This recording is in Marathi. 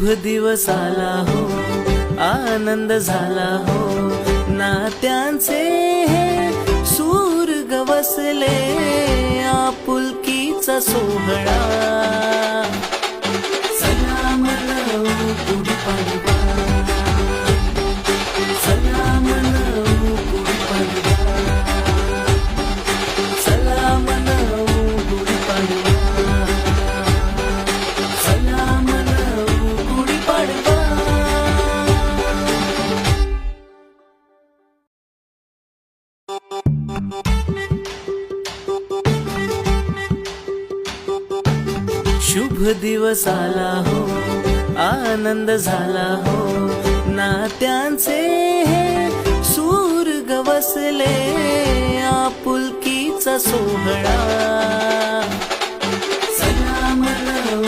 दिवस आला हो, आनंद झाला हो, नात्यांचे हे सूर गवसले, आपुलकीचा सोहळा. चला मनवू गुढीपाडवा, चला मनवू गुढीपाडवा, चला मनवू गुढीपाडवा, चला मनवू गुढीपाडवा. शुभ दिवस आला हो, आनंद झाला हो, नात्यांचे हे सूर गवसले, आपुलकीचा सोहळा. चला मनवू